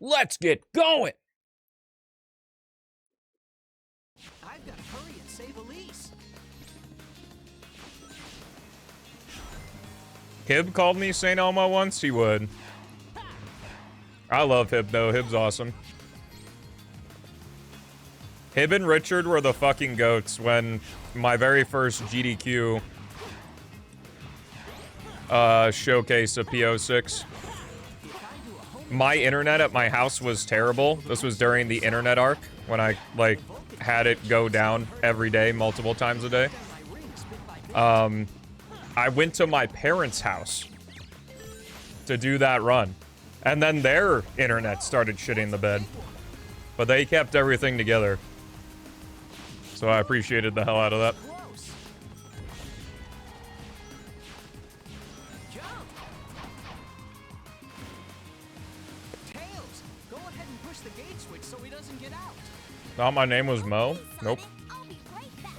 Let's get going. I've got to hurry and save Elise. Hib called me St. Elmo once. He would. I love Hib though. Hib's awesome. Hib and Richard were the fucking goats when my very first GDQ showcase of PO6. My internet at my house was terrible. This was during the internet arc when I like had it go down every day, multiple times a day. I went to my parents' house to do that run, and then their internet started shitting the bed, but they kept everything together. So I appreciated the hell out of that. Tails, go ahead and push the gate switch so he doesn't get out. Thought my name was Mo? Nope. I'll be right back.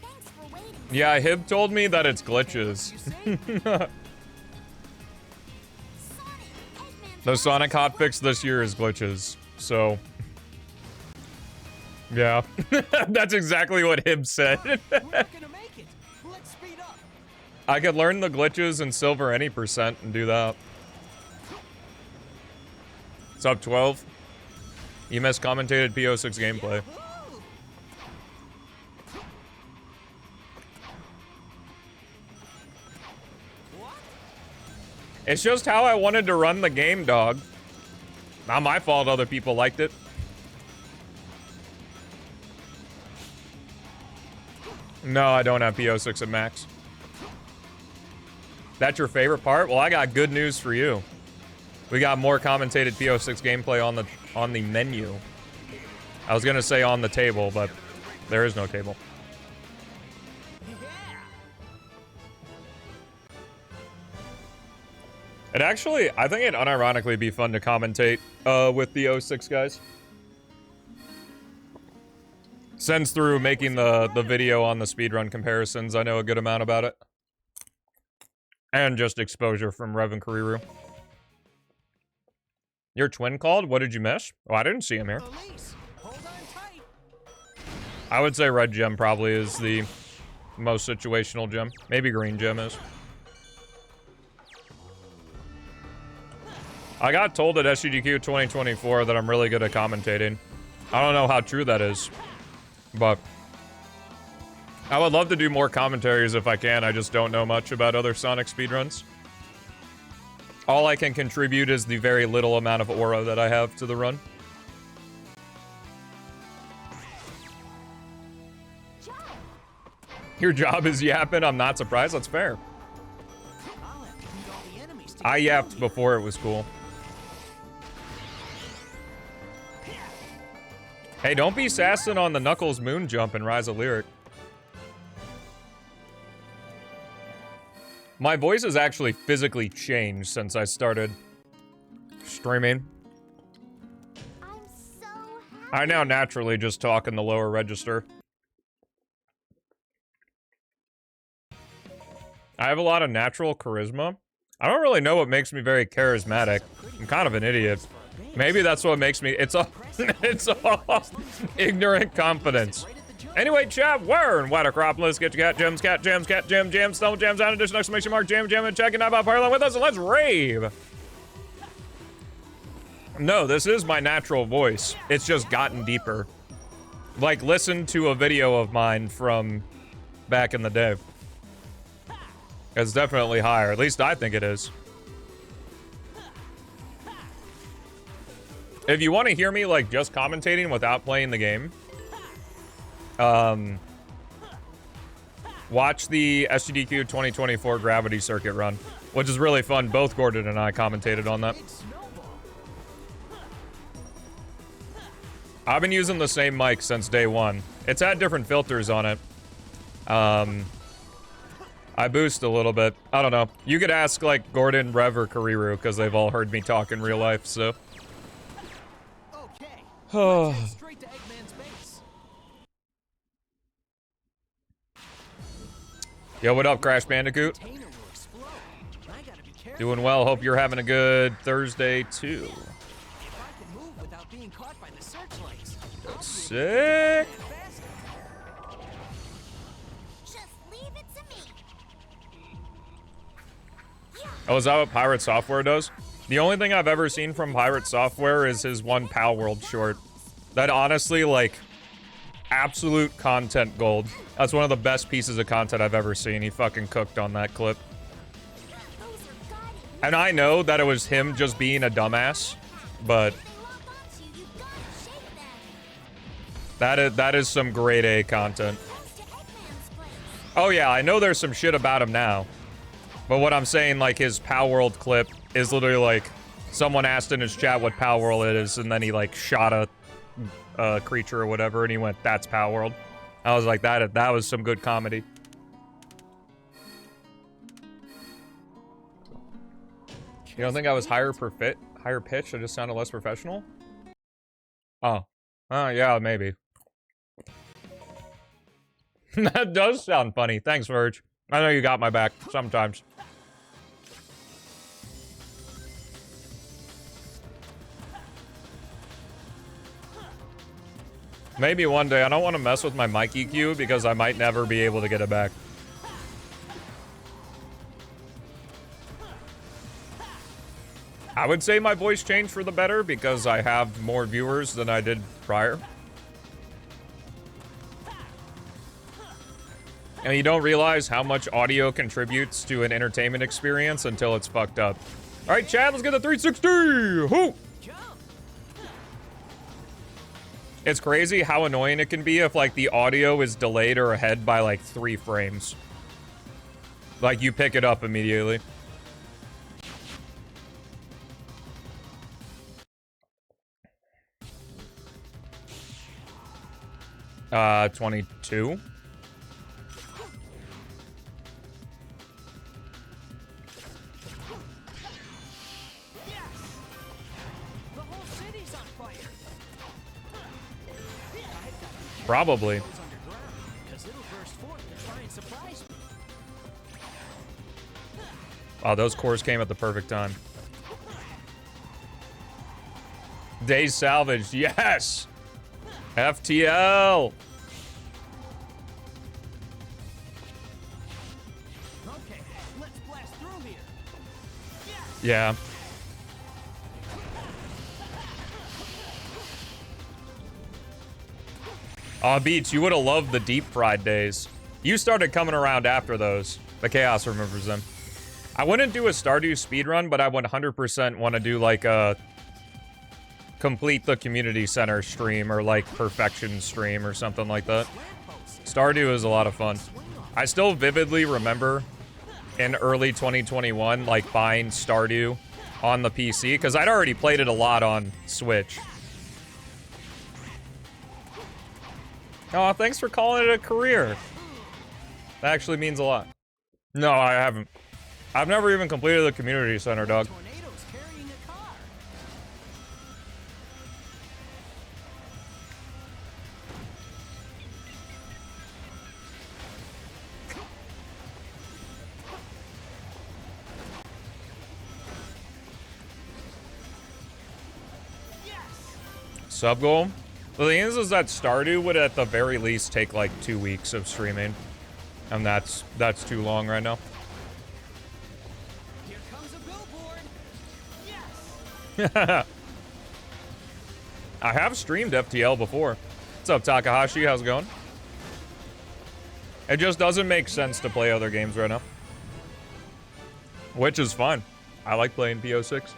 Thanks for waiting. Yeah, Hib told me that it's glitches. The Sonic hotfix this year is glitches, so... Yeah. That's exactly what Hib said. We're not gonna make it. Let's speed up. I could learn the glitches in Silver any percent and do that. What's up, 12? You miscommentated PO6 gameplay. Woo! What? It's just how I wanted to run the game, dog. Not my fault other people liked it. No, I don't have PO6 at max. That's your favorite part? Well, I got good news for you. We got more commentated PO6 gameplay on the menu. I was gonna say on the table, but there is no table. It actually, I think it'd unironically be fun to commentate with the 06 guys. Since through making the video on the speedrun comparisons, I know a good amount about it. And just exposure from Rev and Kuriru. Your twin called? What did you miss? Oh, I didn't see him here. Elise, hold on tight. I would say red gem probably is the most situational gem. Maybe green gem is. I got told at SGDQ 2024 that I'm really good at commentating. I don't know how true that is, but I would love to do more commentaries if I can. I just don't know much about other Sonic speedruns. All I can contribute is the very little amount of aura that I have to the run. Your job is yapping. I'm not surprised. That's fair. I'll have to beat all the enemies to I get yapped through. before it was cool. Hey, don't be sassing on the Knuckles moon jump and Rise of Lyric. My voice has actually physically changed since I started streaming. I'm so happy. I now naturally just talk in the lower register. I have a lot of natural charisma. I don't really know what makes me very charismatic. I'm kind of an idiot. Maybe that's what makes me. It's all ignorant confidence. Anyway, chat, we're in White Acropolis. Get your cat gems, Stelmo gems, out addition, exclamation mark, jam, and check it out about Parallel with us, and let's rave. No, this is my natural voice. It's just gotten deeper. Like, listen to a video of mine from back in the day. It's definitely higher. At least I think it is. If you want to hear me, like, just commentating without playing the game, watch the SGDQ 2024 Gravity Circuit run, which is really fun. Both Gordon and I commentated on that. I've been using the same mic since day one. It's had different filters on it. I boost a little bit. I don't know. You could ask, like, Gordon, Rev, or Kuriru, because they've all heard me talk in real life, so. Okay, let's head straight to Eggman's base. Yo, what up, Crash Bandicoot? Container will explode. I gotta be careful. Doing well. Hope you're having a good Thursday, too. If I can move without being caught by the searchlights, I'll be able to Sick. get faster. Just leave it to me. Oh, is that what Pirate Software does? The only thing I've ever seen from Pirate Software is his one Pal World short. That honestly, like, absolute content gold. That's one of the best pieces of content I've ever seen. He fucking cooked on that clip. Those are guiding. And I know that it was him just being a dumbass, but If they lock onto you, you gotta shake them. that is some grade A content. Thanks to Eggman's place. Oh yeah, I know there's some shit about him now. But what I'm saying, like, his Pal World clip is literally like, someone asked in his chat what Pal World is, and then he, like, shot a creature or whatever, and he went, that's Pal World. I was like, that was some good comedy. You don't think I was higher pitch? I just sounded less professional? Oh. Oh, yeah, maybe. That does sound funny. Thanks, Verge. I know you got my back sometimes. Maybe one day. I don't want to mess with my mic EQ because I might never be able to get it back. I would say my voice changed for the better because I have more viewers than I did prior. And you don't realize how much audio contributes to an entertainment experience until it's fucked up. All right, Chad, let's get the 360. Whoo! It's crazy how annoying it can be if, like, the audio is delayed or ahead by, like, 3 frames. Like, you pick it up immediately. 22. The whole city's on fire. Probably. Because it'll burst forth to try and surprise me. Wow, those cores came at the perfect time. Days salvaged, yes! FTL! Okay, let's blast through here. Yeah. Aw, Beats, you would have loved the deep fried days. You started coming around after those. The Chaos remembers them. I wouldn't do a Stardew speedrun, but I would 100% want to do like a complete the community center stream or like perfection stream or something like that. Stardew is a lot of fun. I still vividly remember in early 2021 like buying Stardew on the PC because I'd already played it a lot on Switch. Oh, thanks for calling it a career. That actually means a lot. No, I haven't. I've never even completed the community center, dog. Tornado's carrying a car. Sub goal? The thing is that Stardew would at the very least take like 2 weeks of streaming. And that's too long right now. Here comes a billboard. Yes. I have streamed FTL before. What's up, Takahashi? How's it going? It just doesn't make sense to play other games right now. Which is fine. I like playing PO6.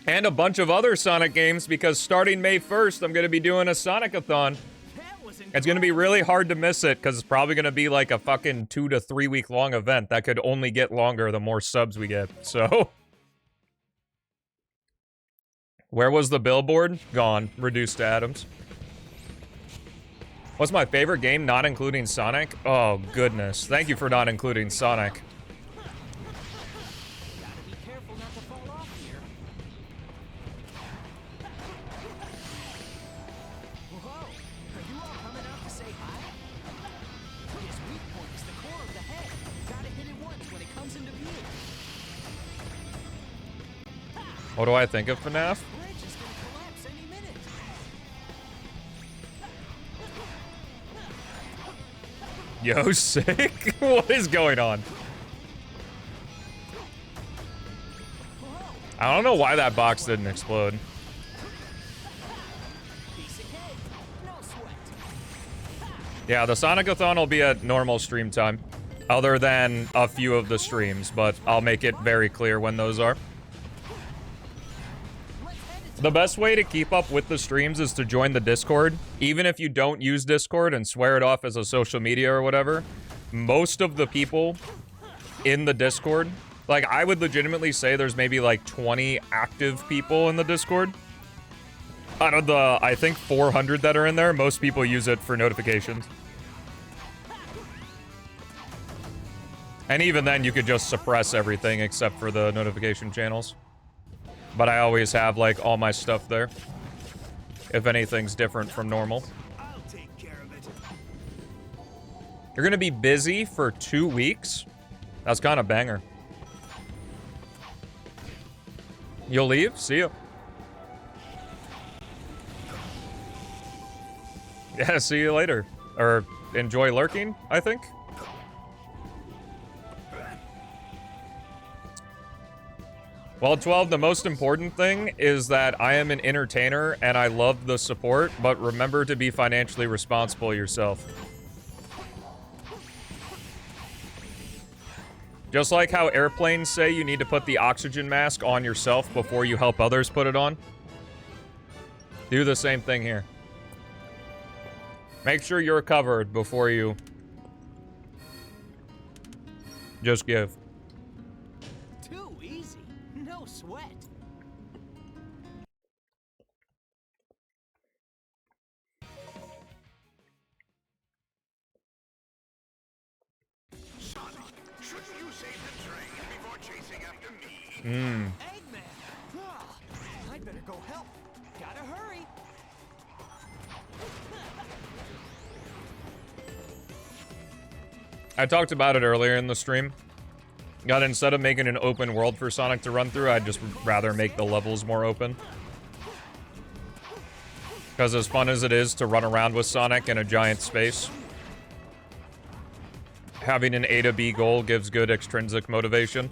And a bunch of other Sonic games because starting May 1st, I'm going to be doing a Sonic-a-thon. That was It's going to be really hard to miss it because it's probably going to be like a fucking 2 to 3 week long event that could only get longer the more subs we get. So, where was the billboard? Gone. Reduced to atoms. What's my favorite game not including Sonic? Oh, goodness. Thank you for not including Sonic. Gotta be careful not to fall off here. Whoa! Are you all coming out to say hi? Guess we What do I think of FNAF? Bridge is gonna collapse any minute. Yo, sick? What is going on? I don't know why that box didn't explode. Piece of cake. No sweat. Yeah, the Sonic-a-thon will be at normal stream time. Other than a few of the streams, but I'll make it very clear when those are. The best way to keep up with the streams is to join the Discord. Even if you don't use Discord and swear it off as a social media or whatever, most of the people in the Discord, like, I would legitimately say there's maybe like 20 active people in the Discord. Out of the, I think, 400 that are in there, most people use it for notifications. And even then, you could just suppress everything except for the notification channels. But I always have, like, all my stuff there. If anything's different from normal. I'll take care of it. You're gonna be busy for 2 weeks? That's kind of banger. You'll leave? See ya. Yeah, see you later. Or enjoy lurking, I think. Well, 12, the most important thing is that I am an entertainer and I love the support, but remember to be financially responsible yourself. Just like how airplanes say you need to put the oxygen mask on yourself before you help others put it on. Do the same thing here. Make sure you're covered before you just give. Too easy. No sweat. Sonic, shouldn't you save the train before chasing after me? Eggman! Ah, I'd better go help. Gotta hurry. I talked about it earlier in the stream. God, instead of making an open world for Sonic to run through, I'd just rather make the levels more open. Because as fun as it is to run around with Sonic in a giant space, having an A to B goal gives good extrinsic motivation.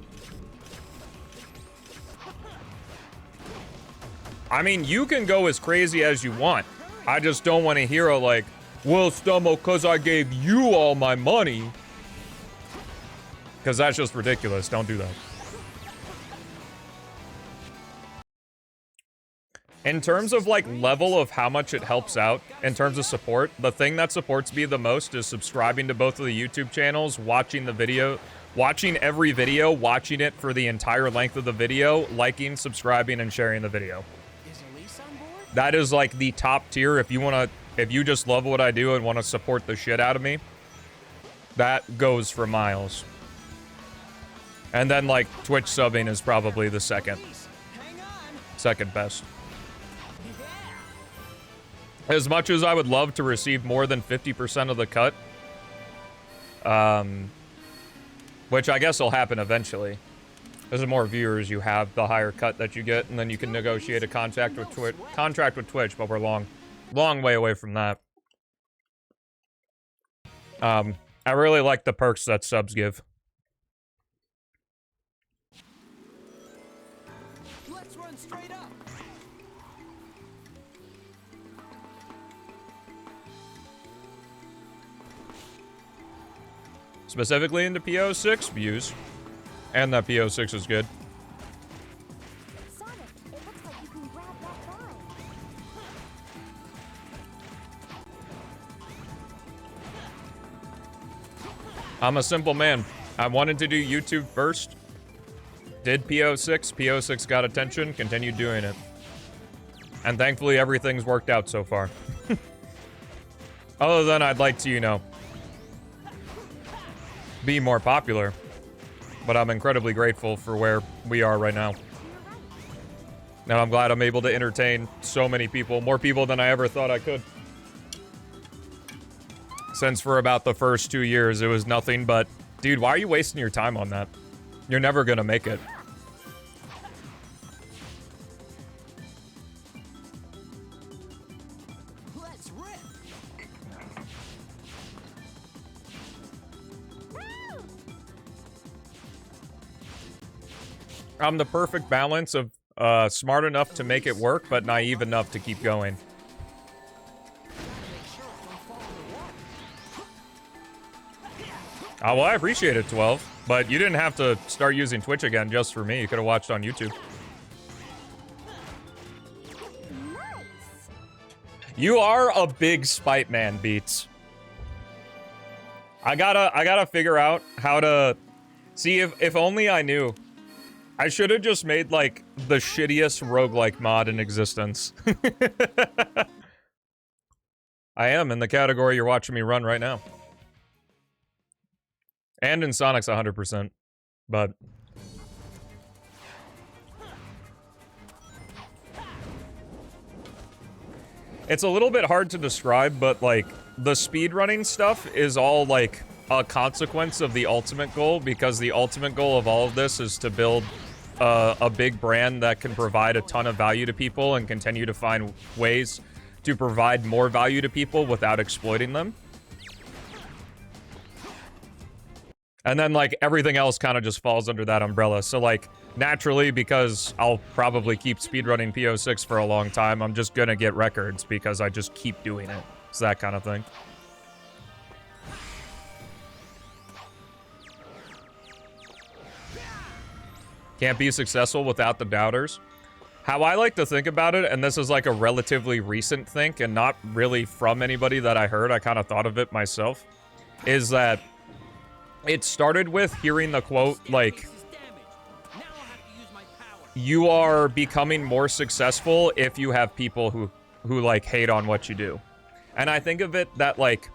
I mean, you can go as crazy as you want. I just don't want to hear a like, well, Stelmo, because I gave you all my money. Because that's just ridiculous. Don't do that. In terms of, like, level of how much it helps out, in terms of support, the thing that supports me the most is subscribing to both of the YouTube channels, watching the video, watching every video, watching it for the entire length of the video, liking, subscribing, and sharing the video. Is Elise on board? That is, like, the top tier. If you just love what I do and want to support the shit out of me, that goes for miles. And then, like, Twitch subbing is probably the second Hang on. second best. Yeah. As much as I would love to receive more than 50% of the cut, which I guess will happen eventually. As the more viewers you have, the higher cut that you get, and then you can negotiate a contract with Twitch, but we're long way away from that. I really like the perks that subs give. Let's run straight up. Specifically into PO6 views. And that PO6 is good. Sonic, it looks like you can grab that vine. I'm a simple man. I wanted to do YouTube first. Did PO6. PO6 got attention. Continued doing it. And thankfully everything's worked out so far. Other than I'd like to, you know, be more popular. But I'm incredibly grateful for where we are right now. And I'm glad I'm able to entertain so many people. More people than I ever thought I could. Since for about the first 2 years, it was nothing but, dude, why are you wasting your time on that? You're never gonna make it. I'm the perfect balance of smart enough to make it work, but naive enough to keep going. Oh, well, I appreciate it, 12. But you didn't have to start using Twitch again just for me. You could have watched on YouTube. Nice. You are a big spite man, Beats. I gotta figure out how to... See, if only I knew. I should have just made, like, the shittiest roguelike mod in existence. I am in the category you're watching me run right now. And in Sonic's 100%. But... it's a little bit hard to describe, but, like, the speedrunning stuff is all, like, a consequence of the ultimate goal, because the ultimate goal of all of this is to build a big brand that can provide a ton of value to people and continue to find ways to provide more value to people without exploiting them. And then, like, everything else kind of just falls under that umbrella. So, like, naturally, because I'll probably keep speedrunning PO6 for a long time, I'm just gonna get records because I just keep doing it. It's that kind of thing. Can't be successful without the doubters. How I like to think about it, and this is like a relatively recent think and not really from anybody that I heard, I kind of thought of it myself, is that it started with hearing the quote, like, you are becoming more successful if you have people who like, hate on what you do. And I think of it that, like,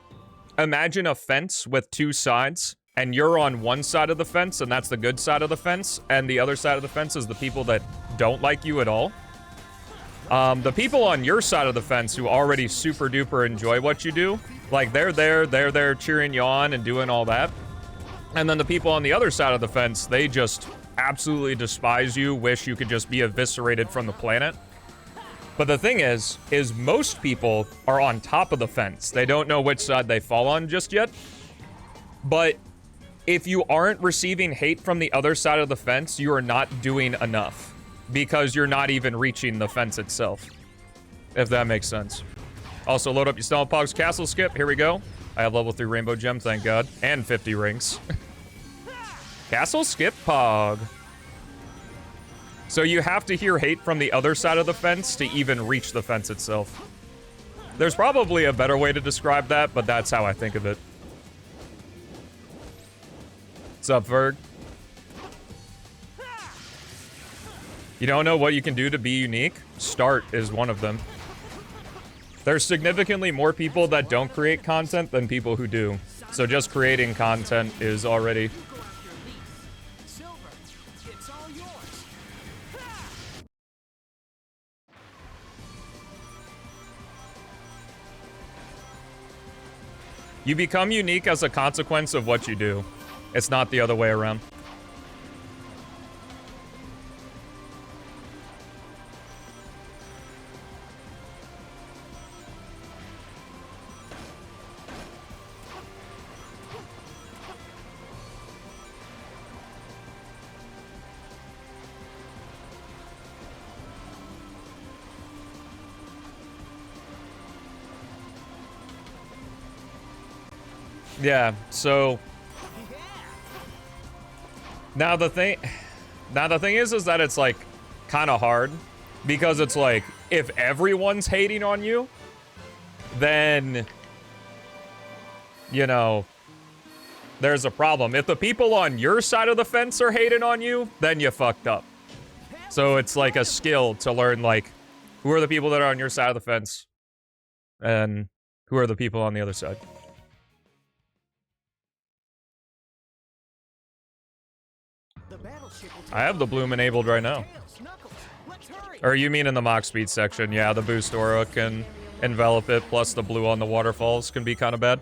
imagine a fence with two sides, and you're on one side of the fence, and that's the good side of the fence, and the other side of the fence is the people that don't like you at all. The people on your side of the fence who already super duper enjoy what you do, like, they're there cheering you on and doing all that. And then the people on the other side of the fence, they just absolutely despise you, wish you could just be eviscerated from the planet. But the thing is most people are on top of the fence. They don't know which side they fall on just yet. But if you aren't receiving hate from the other side of the fence, you are not doing enough. Because you're not even reaching the fence itself. If that makes sense. Also, load up your Stelmo Pog's Castle Skip. Here we go. I have level 3 Rainbow Gem, thank God. And 50 rings. Castle Skip Pog. So you have to hear hate from the other side of the fence to even reach the fence itself. There's probably a better way to describe that, but that's how I think of it. What's up, Ferg? You don't know what you can do to be unique? Start is one of them. There's significantly more people that don't create content than people who do. So just creating content is already... You become unique as a consequence of what you do. It's not the other way around. Yeah, so now the thing is that it's like kind of hard because it's like if everyone's hating on you, then you know there's a problem. If the people on your side of the fence are hating on you, then you fucked up. So it's like a skill to learn, like, who are the people that are on your side of the fence and who are the people on the other side. I have the bloom enabled right now. Or you mean in the Mach Speed section? Yeah, the boost aura can envelop it, plus the blue on the waterfalls can be kind of bad.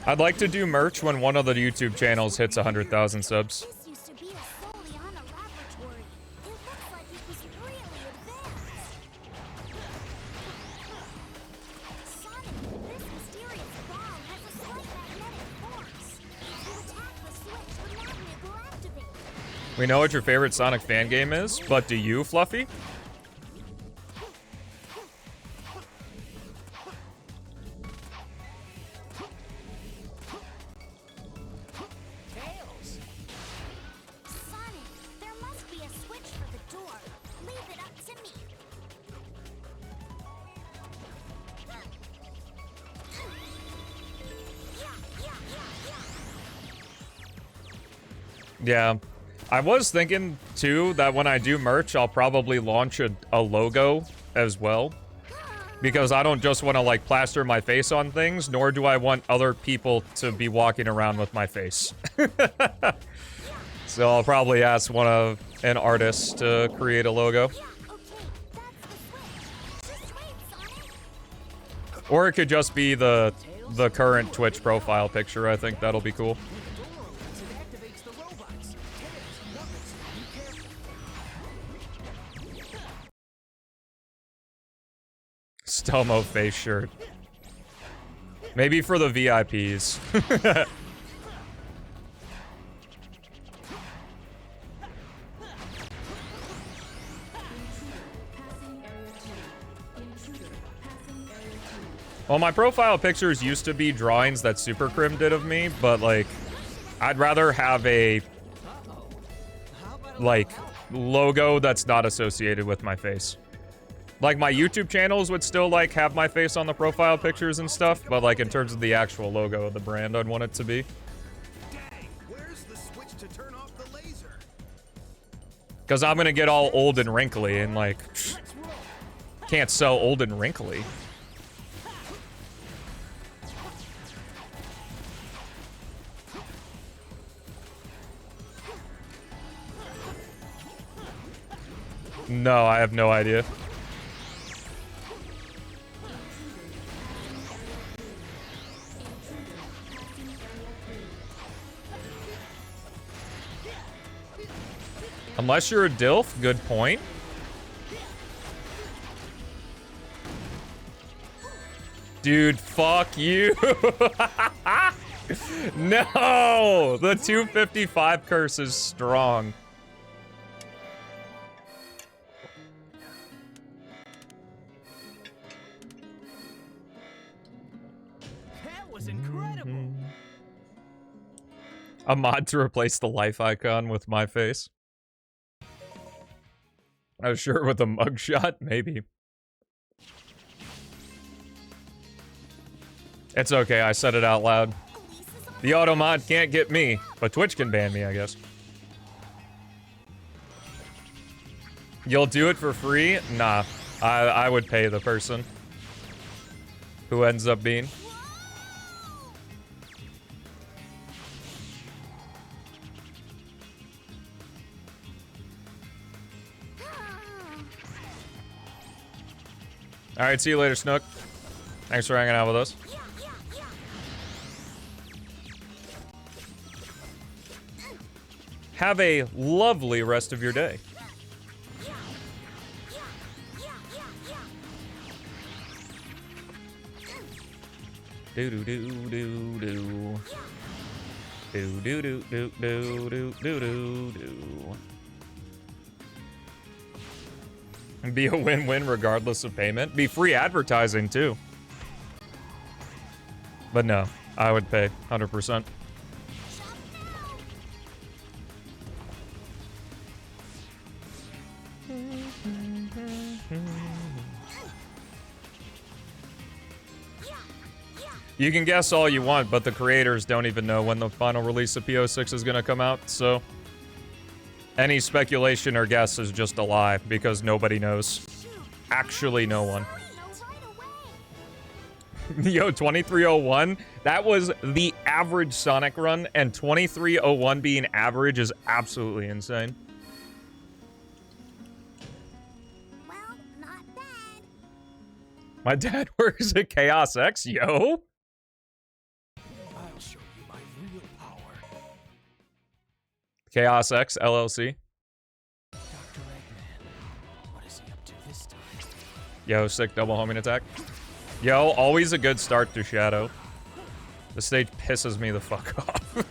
I'd like to do merch when one of the YouTube channels hits 100,000 subs. This used to be a Soliana laboratory. It looks like it was really advanced. Sonic, this mysterious bomb has a slight magnetic force. To attack the switch, the magnet will activate. We know what your favorite Sonic fan game is, but do you, Fluffy? Tails. Sonic, there must be a switch for the door. Leave it up to me. Yeah. I was thinking, too, that when I do merch, I'll probably launch a logo as well. Because I don't just want to, like, plaster my face on things, nor do I want other people to be walking around with my face. So I'll probably ask an artist to create a logo. Okay, that's the switch. Just wait, Sonic. Or it could just be the current Twitch profile picture. I think that'll be cool. The door opens and activates the robots. Tails, Knuckles, be careful. Stelmo face shirt. Maybe for the VIPs. Well, my profile pictures used to be drawings that Super Crim did of me, but, like, I'd rather have a, like, logo that's not associated with my face. Like, my YouTube channels would still, like, have my face on the profile pictures and stuff, but, like, in terms of the actual logo of the brand, I'd want it to be. Dang, where's the switch to turn off the laser? Because I'm gonna get all old and wrinkly, and, like, can't sell old and wrinkly. No, I have no idea. Unless you're a DILF, good point. Dude, fuck you. No! The 255 curse is strong. That was incredible. A mod to replace the life icon with my face. I was sure with a mugshot, maybe. It's okay, I said it out loud. The auto mod can't get me, but Twitch can ban me, I guess. You'll do it for free? Nah, I would pay the person who ends up being. Alright, see you later, Snook. Thanks for hanging out with us. Have a lovely rest of your day. Do do do do do. Do do do do do do do do do. Be a win-win regardless of payment. Be free advertising too. But no, I would pay 100%. You can guess all you want, but the creators don't even know when the final release of PO6 is going to come out, so any speculation or guess is just a lie, because nobody knows. Actually, no one. Yo, 2301? That was the average Sonic run, and 2301 being average is absolutely insane. Well, not bad. My dad works at Chaos X, yo. I'll show you my real power. Chaos X LLC. Dr. Eggman, what is he up to this time? Yo, sick double homing attack. Yo, always a good start to Shadow. The stage pisses me the fuck off.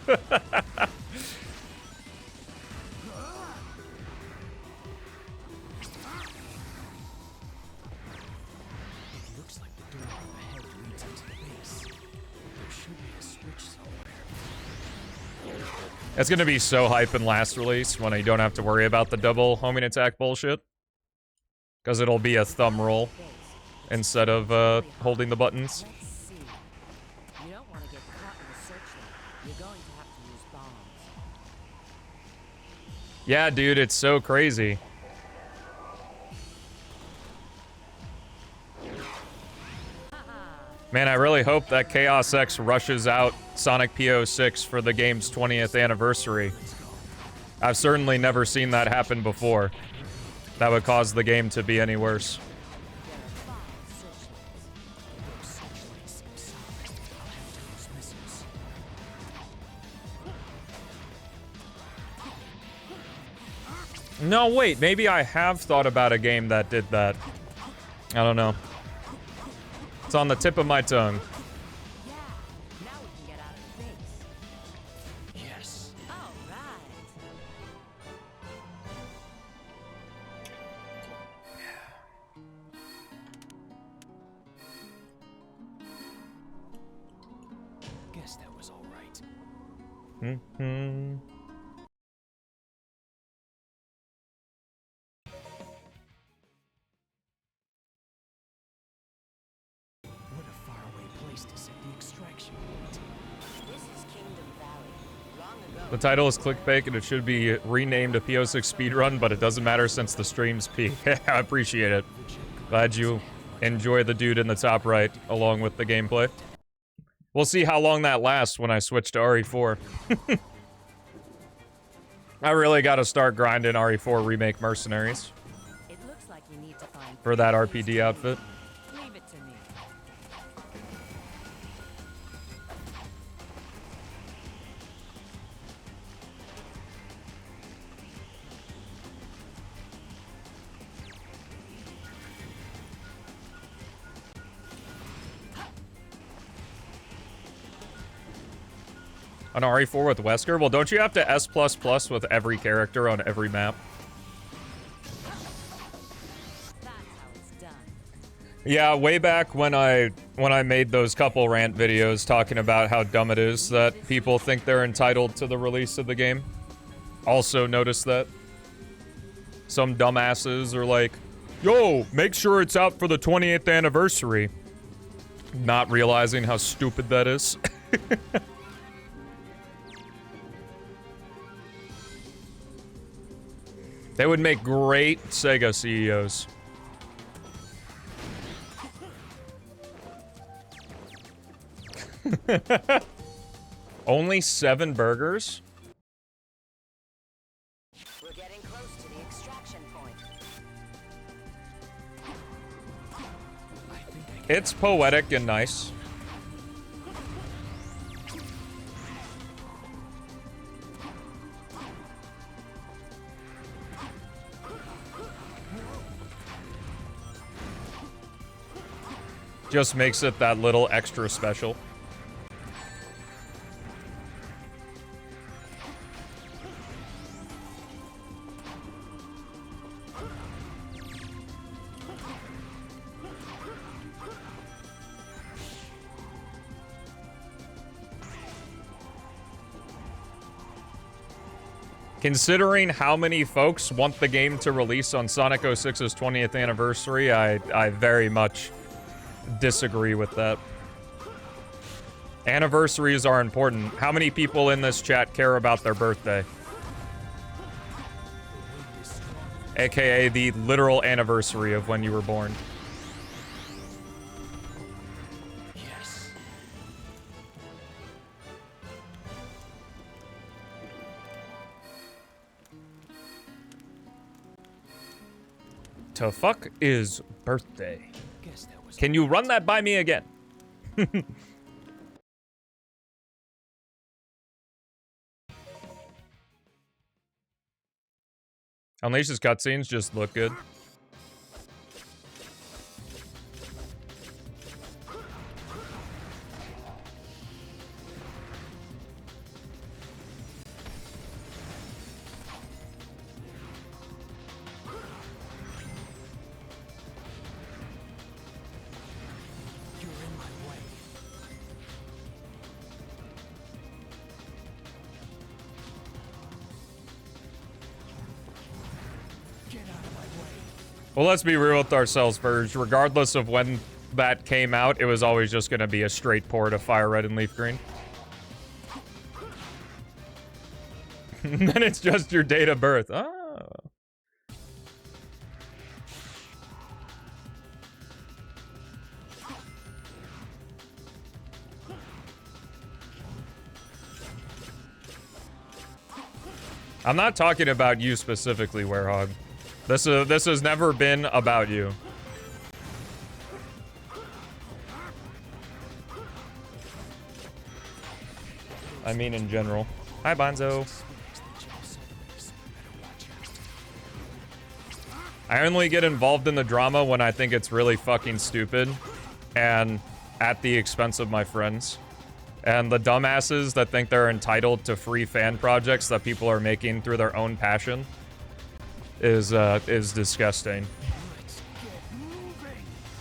It's gonna be so hype in last release when you don't have to worry about the double homing attack bullshit. Because it'll be a thumb roll instead of holding the buttons. Let's see. You don't want to get caught in a searchlight. You're going to have to use bombs. Yeah, dude, it's so crazy. Man, I really hope that Chaos X rushes out Sonic PO6 for the game's 20th anniversary. I've certainly never seen that happen before. That would cause the game to be any worse. No, wait, maybe I have thought about a game that did that. I don't know. It's on the tip of my tongue. Yeah, now we can get out of the base. Yes. All right. Guess that was all right. Mm-hmm. What a faraway place to set the extraction point. This is Kingdom Valley. Long ago. The title is clickbait and it should be renamed a PO6 speedrun, but it doesn't matter since the stream's peak. I appreciate it. Glad you enjoy the dude in the top right along with the gameplay. We'll see how long that lasts when I switch to RE4. I really gotta start grinding RE4 Remake Mercenaries It looks like you need to find for that RPD outfit. Leave it to me. On RE4 with Wesker? Well, don't you have to S++ with every character on every map? That's how it's done. Yeah, way back when I made those couple rant videos talking about how dumb it is that people think they're entitled to the release of the game. Also noticed that some dumbasses are like, yo, make sure it's out for the 20th anniversary. Not realizing how stupid that is. They would make great Sega CEOs. Only 7 burgers? We're getting close to the extraction point. It's poetic and nice. Just makes it that little extra special. Considering how many folks want the game to release on Sonic 06's 20th anniversary, I very much disagree with that. Anniversaries are important. How many people in this chat care about their birthday? AKA the literal anniversary of when you were born. Yes. To fuck is birthday. Guess that was Can you run that by me again? Unleash's cutscenes just look good. You're in my way. Well, let's be real with ourselves, Verge. Regardless of when that came out, it was always just going to be a straight port of Fire Red and Leaf Green. Then it's just your date of birth. Oh. I'm not talking about you specifically, Werehog. This has never been about you. I mean in general. Hi, Bonzo. I only get involved in the drama when I think it's really fucking stupid and at the expense of my friends. And the dumbasses that think they're entitled to free fan projects that people are making through their own passion is disgusting.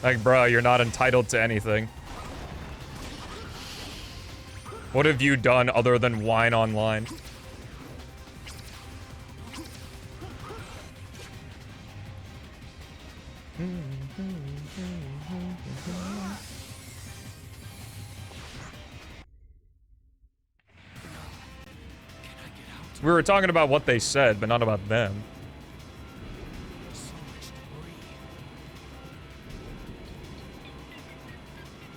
Like, bro, you're not entitled to anything. What have you done other than whine online? We were talking about what they said, but not about them.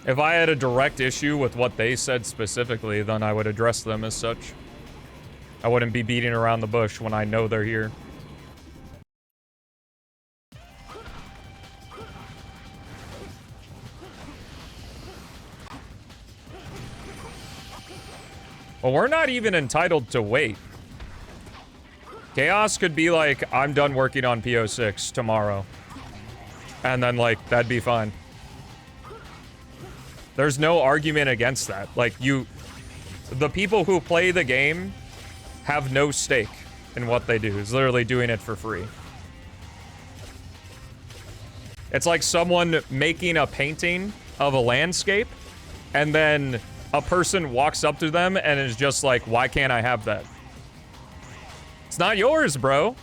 If I had a direct issue with what they said specifically, then I would address them as such. I wouldn't be beating around the bush when I know they're here. Well, we're not even entitled to wait. Chaos could be like, I'm done working on PO6 tomorrow. And then, like, that'd be fine. There's no argument against that. Like, the people who play the game have no stake in what they do. It's literally doing it for free. It's like someone making a painting of a landscape, and then a person walks up to them and is just like, why can't I have that? It's not yours, bro.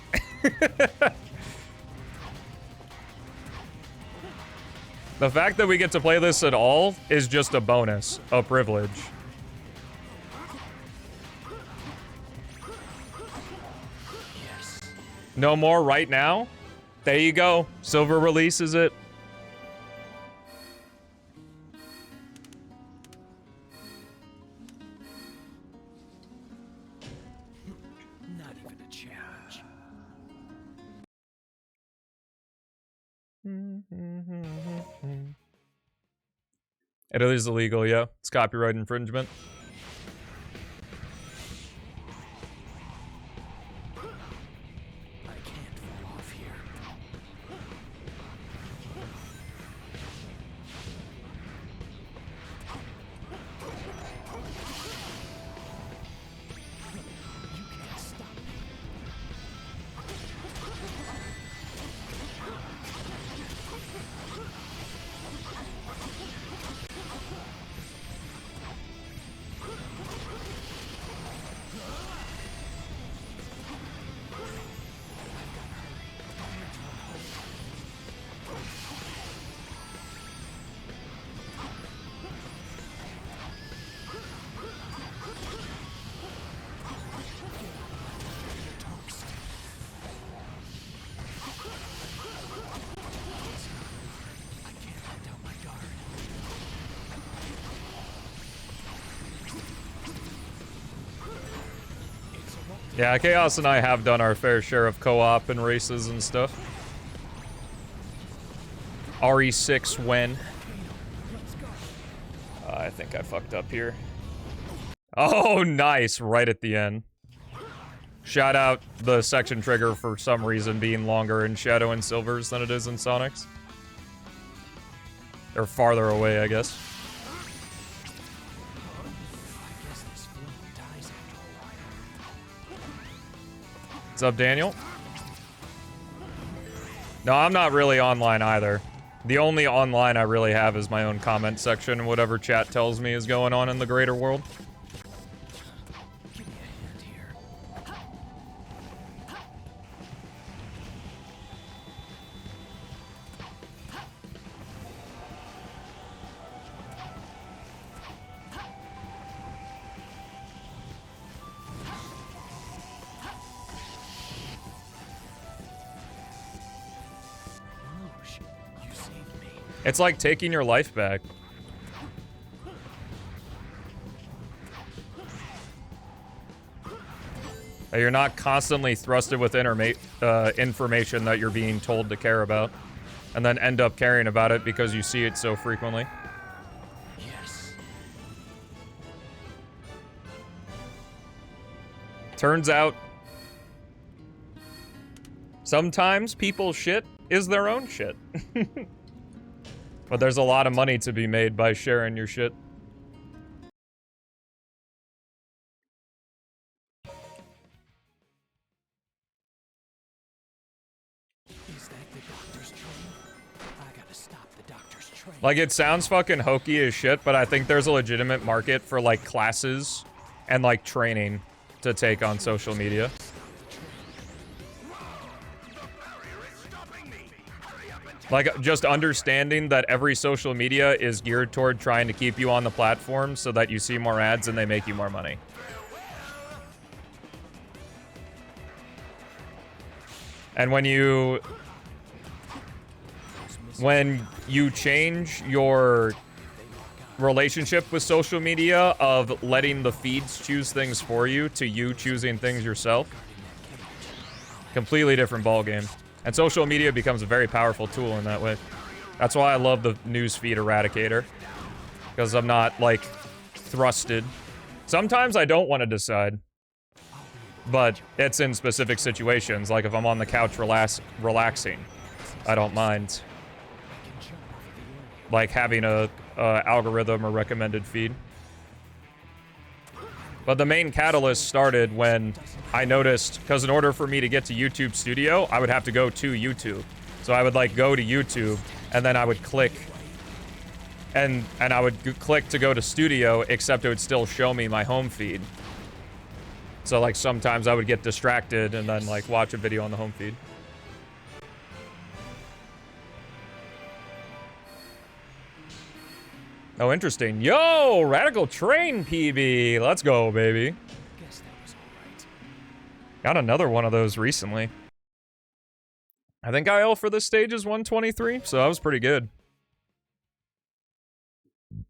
The fact that we get to play this at all is just a bonus, a privilege. Yes. No more right now? There you go. Silver releases it. Not even a challenge. It is illegal, yeah. It's copyright infringement. I can't fall off here. You can't stop me. Yeah, Chaos and I have done our fair share of co-op and races and stuff. RE6 when? I think I fucked up here. Oh, nice. Right at the end. Shout out the section trigger for some reason being longer in Shadow and Silvers than it is in Sonic's. Or farther away, I guess. What's up, Daniel? No, I'm not really online either. The only online I really have is my own comment section and whatever chat tells me is going on in the greater world. Give me a hand here. It's like taking your life back. You're not constantly thrusted with information that you're being told to care about, and then end up caring about it because you see it so frequently. Yes. Turns out, sometimes people's shit is their own shit. But there's a lot of money to be made by sharing your shit. Is that the doctor's train? I gotta stop the doctor's train. Like, it sounds fucking hokey as shit, but I think there's a legitimate market for, like, classes and, like, training to take on social media. Like, just understanding that every social media is geared toward trying to keep you on the platform so that you see more ads and they make you more money. And when you change your relationship with social media of letting the feeds choose things for you to you choosing things yourself, completely different ballgame. And social media becomes a very powerful tool in that way. That's why I love the newsfeed eradicator. Because I'm not, like, thrusted. Sometimes I don't want to decide. But it's in specific situations. Like if I'm on the couch relaxing, I don't mind. Like having a algorithm or recommended feed. But the main catalyst started when I noticed, because in order for me to get to YouTube Studio, I would have to go to YouTube. So I would like go to YouTube, and then I would click, and I would click to go to Studio, except it would still show me my home feed. So like sometimes I would get distracted and then like watch a video on the home feed. Oh, interesting. Yo, Radical Train PB. Let's go, baby. Guess that was all right. Got another one of those recently. I think IL for this stage is 123, so that was pretty good. It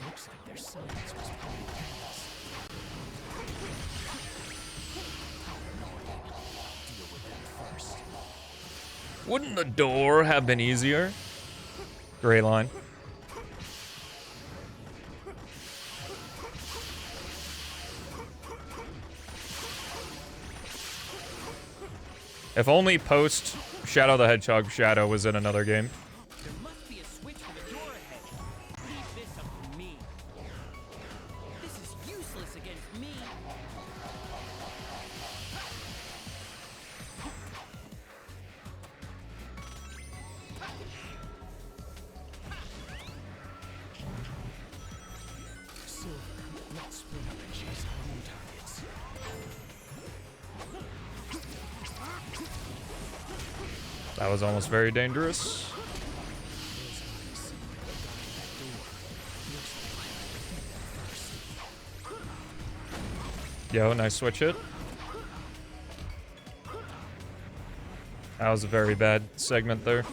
looks like their science was pretty fast. Deal with them first. Wouldn't the door have been easier? Great line. If only post Shadow the Hedgehog Shadow was in another game. There must be a switch for the door ahead. Leave this up to me. This is useless against me. Silver, let's split up and chase our own targets. That was almost very dangerous. Yo, nice switch hit. That was a very bad segment there.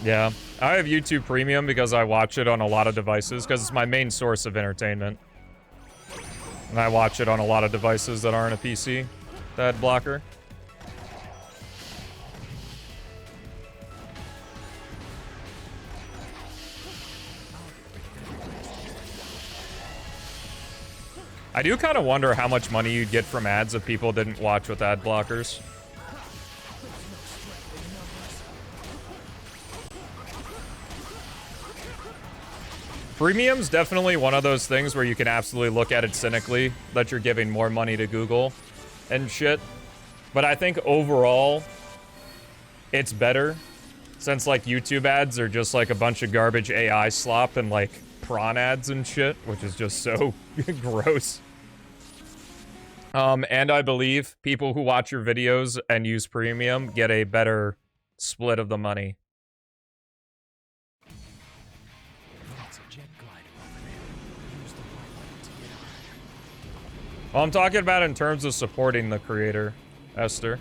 Yeah, I have YouTube Premium because I watch it on a lot of devices because it's my main source of entertainment. And I watch it on a lot of devices that aren't a PC, that blocker. I do kind of wonder how much money you'd get from ads if people didn't watch with ad blockers. Premium's definitely one of those things where you can absolutely look at it cynically, that you're giving more money to Google and shit. But I think overall, it's better, since like YouTube ads are just like a bunch of garbage AI slop and like prawn ads and shit, which is just so gross. And I believe people who watch your videos and use Premium get a better split of the money. That's a jet glider over there. Use the right button to get Well, I'm talking about in terms of supporting the creator, Esther.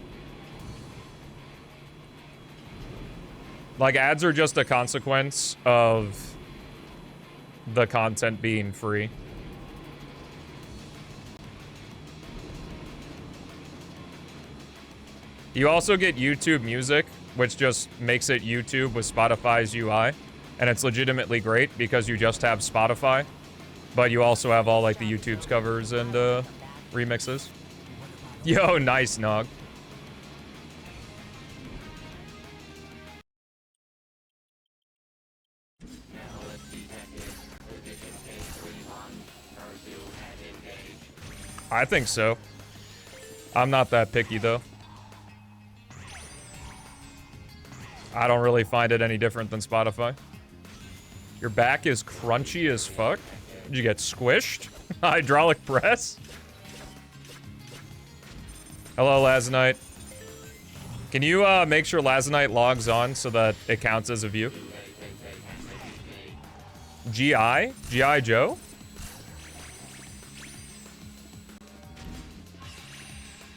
Like, ads are just a consequence of the content being free. You also get YouTube Music, which just makes it YouTube with Spotify's UI. And it's legitimately great because you just have Spotify. But you also have all, like, the YouTube's covers and remixes. Yo, nice, Nog. I think so. I'm not that picky, though. I don't really find it any different than Spotify. Your back is crunchy as fuck? Did you get squished? Hydraulic press? Hello, Lazanite. Can you make sure Lazanite logs on so that it counts as a view? GI? G.I. Joe?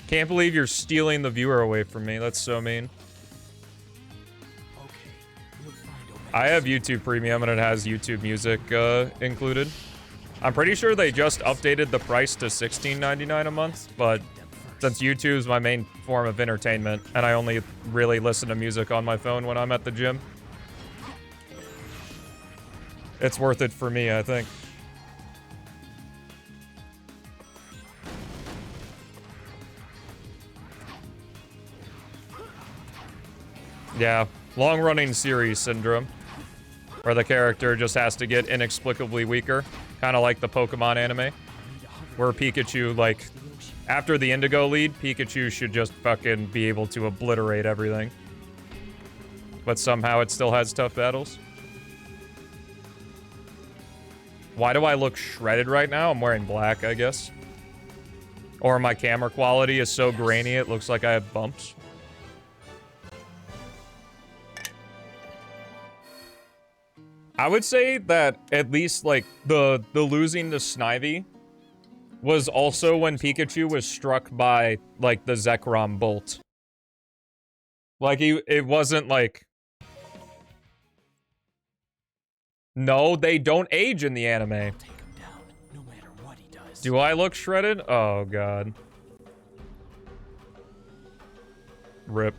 Can't believe you're stealing the viewer away from me. That's so mean. I have YouTube Premium and it has YouTube Music included. I'm pretty sure they just updated the price to $16.99 a month, but since YouTube's my main form of entertainment and I only really listen to music on my phone when I'm at the gym, it's worth it for me, I think. Yeah, long-running series syndrome, where the character just has to get inexplicably weaker, kind of like the Pokemon anime, where Pikachu, like, after the Indigo lead, Pikachu should just fucking be able to obliterate everything. But somehow it still has tough battles. Why do I look shredded right now? I'm wearing black, I guess. Or my camera quality is so grainy it looks like I have bumps. I would say that at least, like, the losing to Snivy was also when Pikachu was struck by, like, the Zekrom bolt. Like, it wasn't, like... No, they don't age in the anime. Do I look shredded? Oh, God. Rip.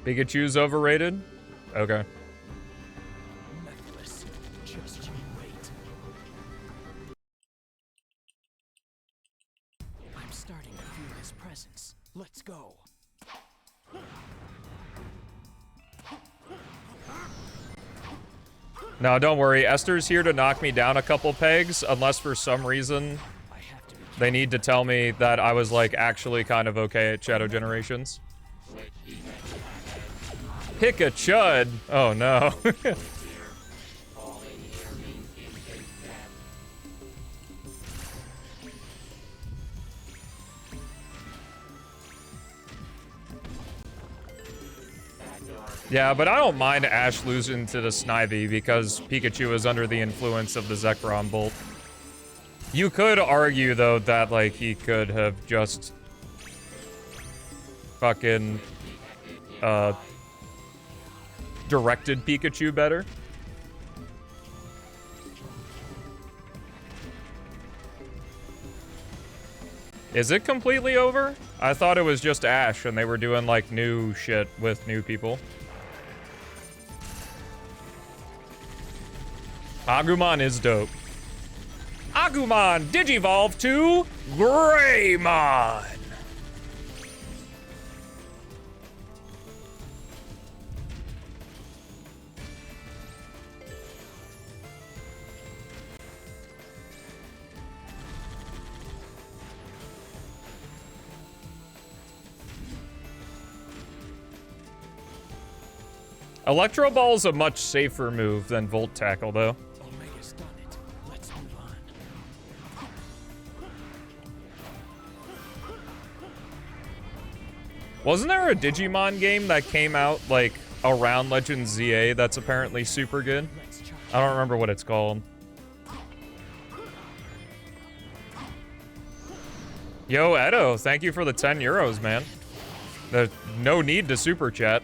Pikachu's overrated? Okay. Just you wait. I'm starting to feel his presence. Let's go. No, don't worry. Esther's here to knock me down a couple pegs, unless for some reason they need to tell me that I was, like, actually kind of okay at Shadow Generations. Pick a chud. Oh, no. Yeah, but I don't mind Ash losing to the Snivy because Pikachu is under the influence of the Zekrom Bolt. You could argue, though, that, like, he could have just fucking, directed Pikachu better. Is it completely over? I thought it was just Ash and they were doing, like, new shit with new people. Agumon is dope. Agumon Digivolve to Greymon! Electro Ball's a much safer move than Volt Tackle, though. Omega's done it. Let's move on. Wasn't there a Digimon game that came out, like, around Legends ZA that's apparently super good? I don't remember what it's called. Yo, Edo, thank you for the 10 euros, man. There's no need to super chat.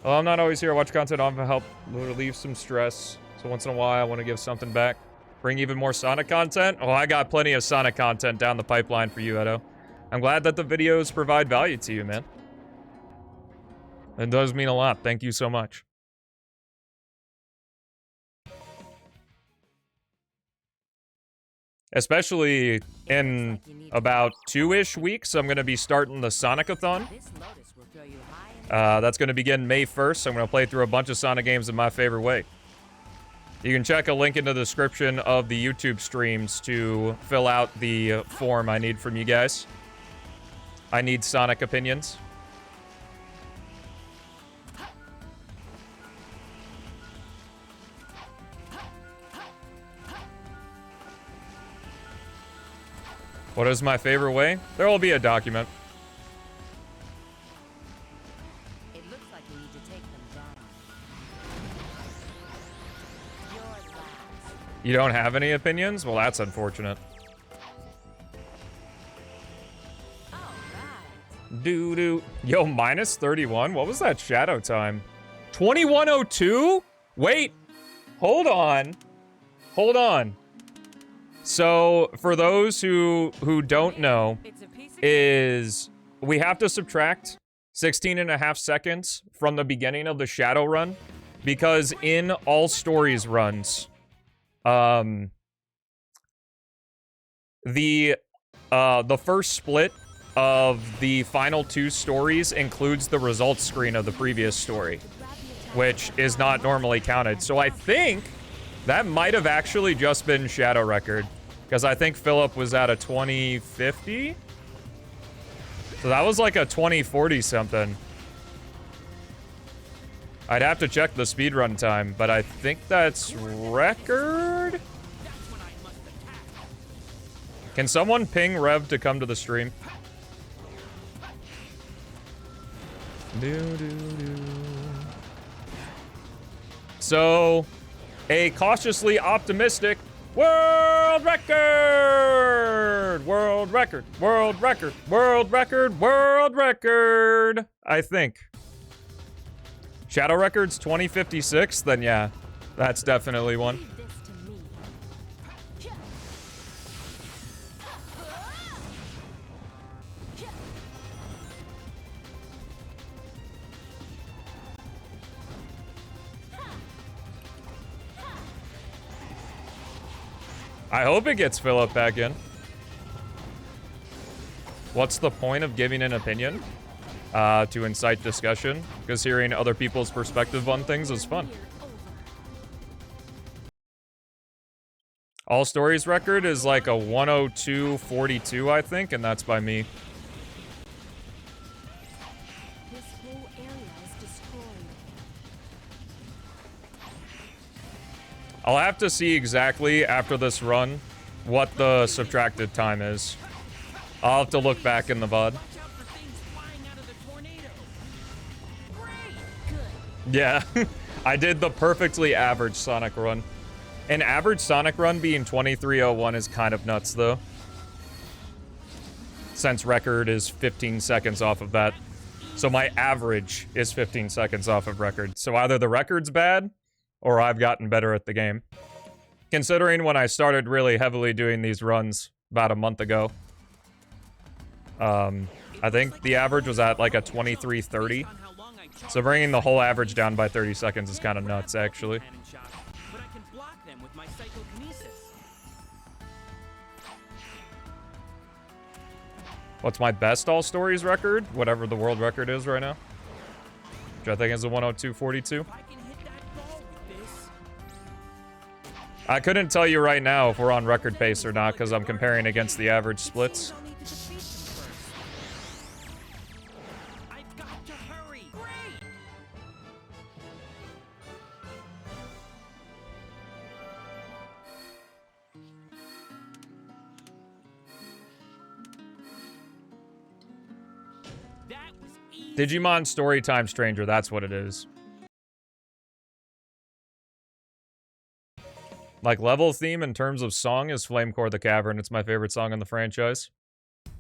Well, I'm not always here. I watch content on to help relieve some stress. So once in a while, I want to give something back. Bring even more Sonic content? Oh, I got plenty of Sonic content down the pipeline for you, Edo. I'm glad that the videos provide value to you, man. It does mean a lot. Thank you so much. Especially in about 2-ish weeks, I'm going to be starting the Sonic-a-thon. This lotus will throw you high and That's going to begin May 1st. I'm going to play through a bunch of Sonic games in my favorite way. You can check a link in the description of the YouTube streams to fill out the form I need from you guys. I need Sonic opinions. What is my favorite way? There will be a document. it looks like you need to take them down. You're last. You don't have any opinions? Well, that's unfortunate. All right. Doo-doo. Yo, minus 31? What was that shadow time? 2102? Wait. Hold on. Hold on. So, for those who don't know, It's a piece of is we have to subtract 16.5 seconds from the beginning of the shadow run, because in all stories runs, the first split of the final 2 stories includes the results screen of the previous story, which is not normally counted. So I think that might have actually just been Shadow Record, because I think Philip was at a 2050. So that was like a 2040 something. I'd have to check the speedrun time, but I think that's record? Can someone ping Rev to come to the stream? So, a cautiously optimistic world record! World record, world record, world record, world record! I think. Shadow Records 2056? Then yeah, that's definitely one. Leave this to me. I hope it gets Philip back in. What's the point of giving an opinion? To incite discussion, because hearing other people's perspective on things is fun. All Stories record is like a 102.42, I think, and that's by me. This whole area is destroyed. I'll have to see exactly after this run what the subtracted time is. I'll have to look back in the VOD. Watch out for things flying out of the tornado. Great. Good. Yeah, I did the perfectly average Sonic run. An average Sonic run being 23:01 is kind of nuts, though. Since record is 15 seconds off of that. So my average is 15 seconds off of record. So either the record's bad, or I've gotten better at the game. Considering when I started really heavily doing these runs about a month ago, I think the average was at like a 23:30. On how long I charge So bringing the whole average down by 30 seconds is kind of nuts, actually. cannon shots, but I can block them with my psychokinesis. What's my best All Stories record? Whatever the world record is right now. Which I think is a 102.42. If I can hit that ball with this, I couldn't tell you right now if we're on record pace or not, because I'm comparing against the average splits. I'll need to defeat them first. I've got to hurry. Great. That was easy. Digimon Storytime Stranger, that's what it is. Like, level theme in terms of song is Flamecore the Cavern. It's my favorite song in the franchise.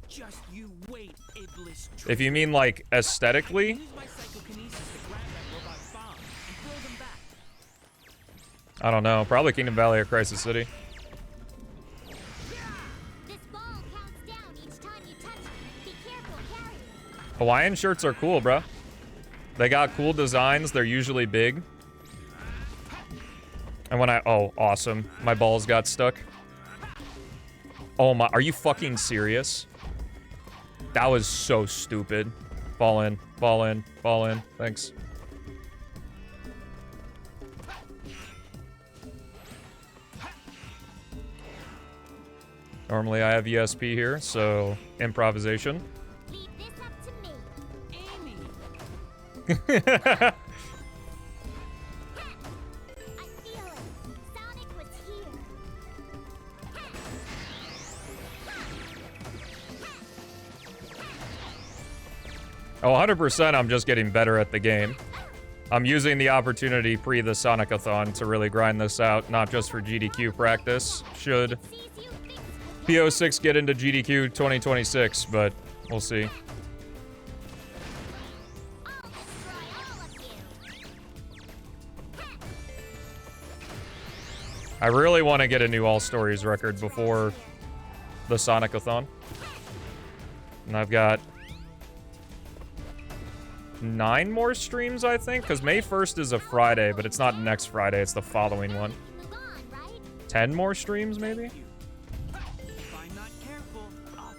Just you wait, Iblis. If you mean, like, aesthetically, Use my psychokinesis to grab that robot's bomb and throw them back. I don't know. Probably Kingdom Valley or Crisis City. This ball counts down each time you touch it. Be careful carrying it. Hawaiian shirts are cool, bro. They got cool designs. They're usually big. And when I... Oh, awesome. My balls got stuck. Oh my... Are you fucking serious? That was so stupid. Ball in. Ball in. Ball in. Thanks. Normally I have ESP here, so improvisation. Leave this up to me. Amy! Ha! I feel it. Sonic was here. Oh, 100% I'm just getting better at the game. I'm using the opportunity pre the Sonic-a-thon to really grind this out, not just for GDQ practice. Should Sees you, thinks PO6 get into GDQ 2026, but we'll see. I'll destroy all of you. I really want to get a new All Stories record before the Sonic-a-thon. And I've got 9 more streams, I think, because May 1st is a Friday, but it's not next Friday, it's the following one. Move on, right? 10 more streams, maybe? If I'm not careful, I'll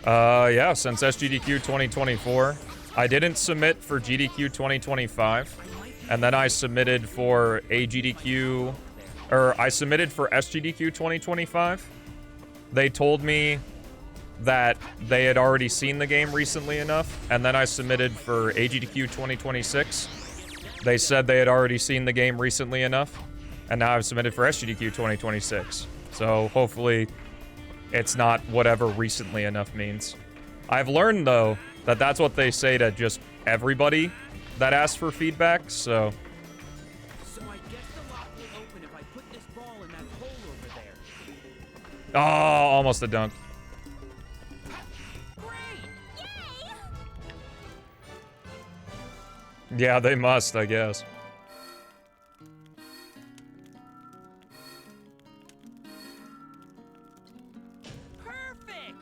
fall. Yeah, since SGDQ 2024. I didn't submit for GDQ 2025, and then I submitted for AGDQ, or I submitted for SGDQ 2025. They told me that they had already seen the game recently enough, and then I submitted for AGDQ 2026. They said they had already seen the game recently enough, and now I've submitted for SGDQ 2026. So hopefully it's not whatever recently enough means. I've learned, though, that that's what they say to just everybody that asks for feedback, so... So I guess the lock will open if I put this ball in that hole over there. Oh, almost a dunk. Great! Yay! Yeah, they must, I guess. Perfect!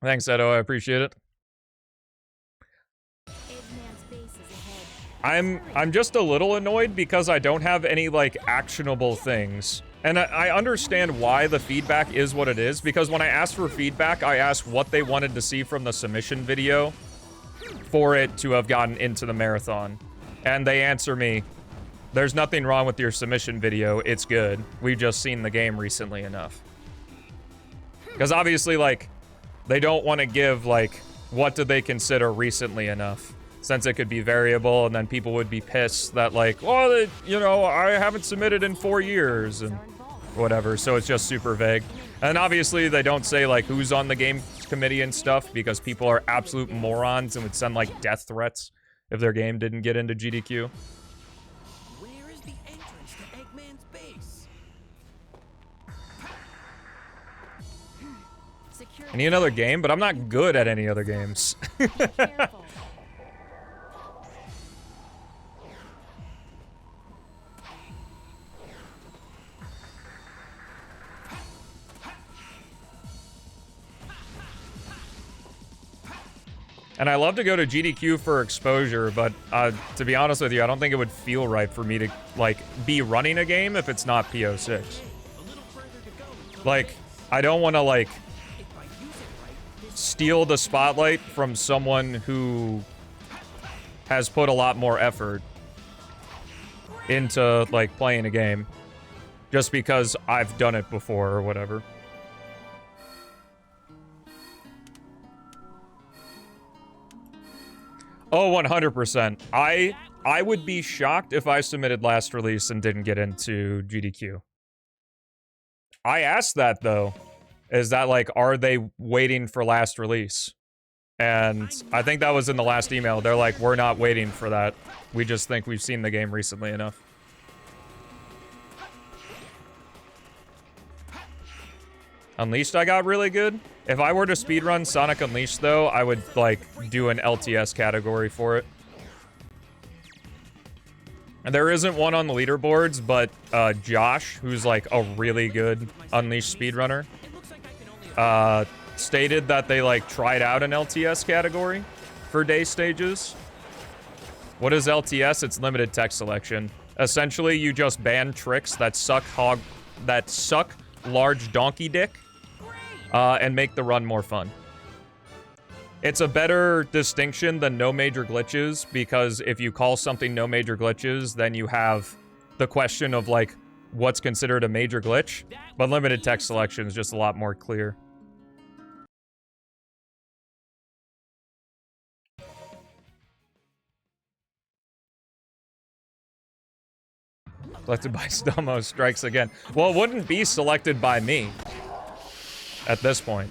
Thanks, Edo, I appreciate it. Eggman's base is ahead. I'm just a little annoyed because I don't have any, like, actionable things. And I understand why the feedback is what it is, because when I asked for feedback, I asked what they wanted to see from the submission video for it to have gotten into the marathon. And they answer me, there's nothing wrong with your submission video, it's good. We've just seen the game recently enough. Because obviously, like, they don't want to give, like, what do they consider recently enough? Since it could be variable, and then people would be pissed that, like, well, you know, I haven't submitted in 4 years, and whatever, so it's just super vague. And obviously, they don't say, like, who's on the game committee and stuff, because people are absolute morons and would send, like, death threats if their game didn't get into GDQ. Where is the entrance to Eggman's base? Secure. I need another game, but I'm not good at any other games. Careful. And I love to go to GDQ for exposure, but to be honest with you, I don't think it would feel right for me to, like, be running a game if it's not PO6. A little further to go until Like, I don't want to, like, if I use it right, this steal the spotlight from someone who has put a lot more effort into, like, playing a game just because I've done it before or whatever. Oh, 100%. I would be shocked if I submitted last release and didn't get into GDQ. I asked that, though. Is that, like, are they waiting for last release? And I think that was in the last email. They're like, we're not waiting for that. We just think we've seen the game recently enough. Unleashed I got really good. If I were to speedrun Sonic Unleashed, though, I would, like, do an LTS category for it. And there isn't one on the leaderboards, but Josh, who's, like, a really good Unleashed speedrunner, stated that they, like, tried out an LTS category for day stages. What is LTS? It's limited text selection. Essentially, you just ban tricks that suck large donkey dick, and make the run more fun. It's a better distinction than no major glitches, because if you call something no major glitches, then you have the question of, like, what's considered a major glitch, but limited text selection is just a lot more clear. Selected by Stelmo strikes again. Well, it wouldn't be selected by me at this point.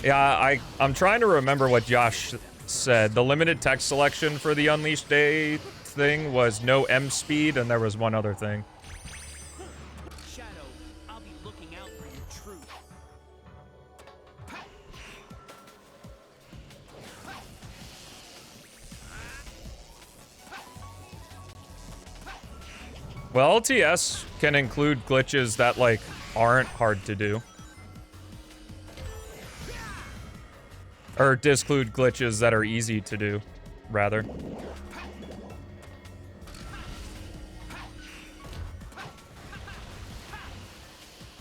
Yeah, I'm trying to remember what Josh said. The limited text selection for the Unleashed Day thing was no M speed, and there was one other thing. Shadow, I'll be looking out for your truth. Well, LTS can include glitches that, like, aren't hard to do. Or disclude glitches that are easy to do, rather.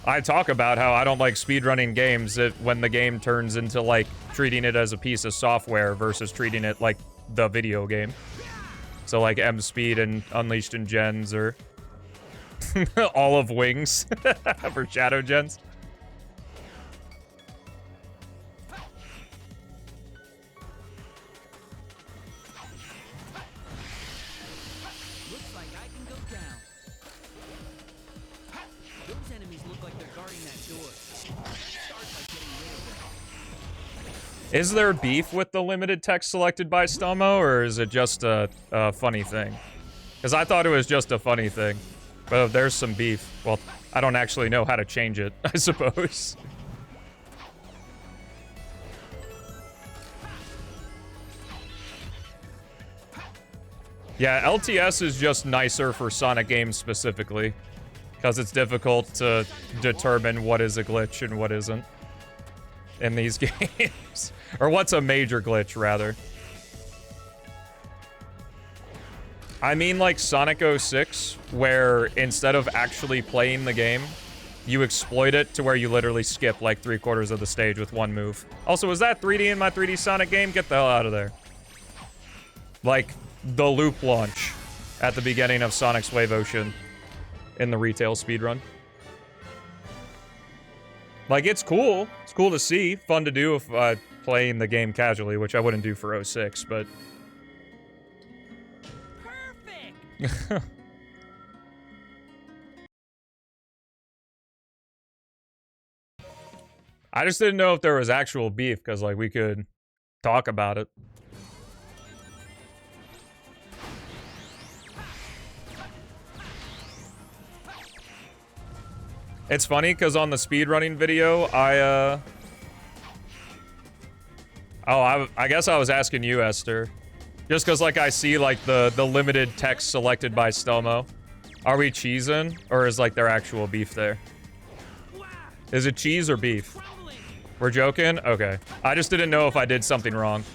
I talk about how I don't like speedrunning games when the game turns into, like, treating it as a piece of software versus treating it like the video game. So, like, M Speed and Unleashed and Gens, or all of Wings for Shadow Gens. Looks like I can go down. Those enemies look like they're guarding that door. Start by getting rid of them. Is there beef with the limited text selected by Stelmo, or is it just a funny thing? Because I thought it was just a funny thing. But if there's some beef, well, I don't actually know how to change it, I suppose. Yeah, LTS is just nicer for Sonic games specifically, because it's difficult to determine what is a glitch and what isn't in these games. Or what's a major glitch, rather. I mean, like Sonic 06, where instead of actually playing the game, you exploit it to where you literally skip like 3/4 of the stage with one move. Also, was that 3D in my 3D Sonic game? Get the hell out of there. Like, the loop launch at the beginning of Sonic's Wave Ocean in the retail speedrun. Like, it's cool. It's cool to see. Fun to do if playing the game casually, which I wouldn't do for 06, but... Perfect. I just didn't know if there was actual beef, because, like, we could talk about it. It's funny, because on the speedrunning video, I guess I was asking you, Esther. Just because, like, I see, like, the limited text selected by Stelmo. Are we cheesing? Or is, like, there actual beef there? Is it cheese or beef? We're joking? Okay. I just didn't know if I did something wrong.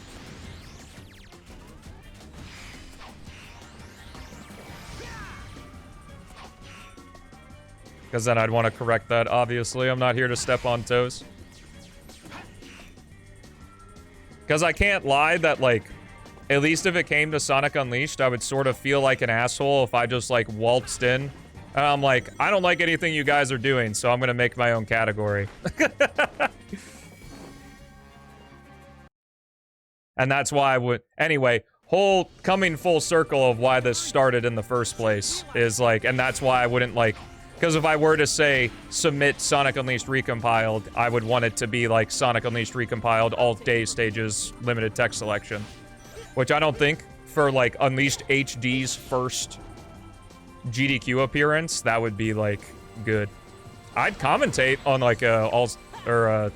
Because then I'd want to correct that, obviously. I'm not here to step on toes. Because I can't lie that, like, at least if it came to Sonic Unleashed, I would sort of feel like an asshole if I just, like, waltzed in. And I'm like, I don't like anything you guys are doing, so I'm going to make my own category. And that's why I would... Anyway, coming full circle of why this started in the first place is, like... And that's why I wouldn't, like... Because if I were to say submit Sonic Unleashed Recompiled, I would want it to be like Sonic Unleashed Recompiled, all day stages, limited text selection. Which I don't think for like Unleashed HD's first GDQ appearance, that would be like good. I'd commentate on like a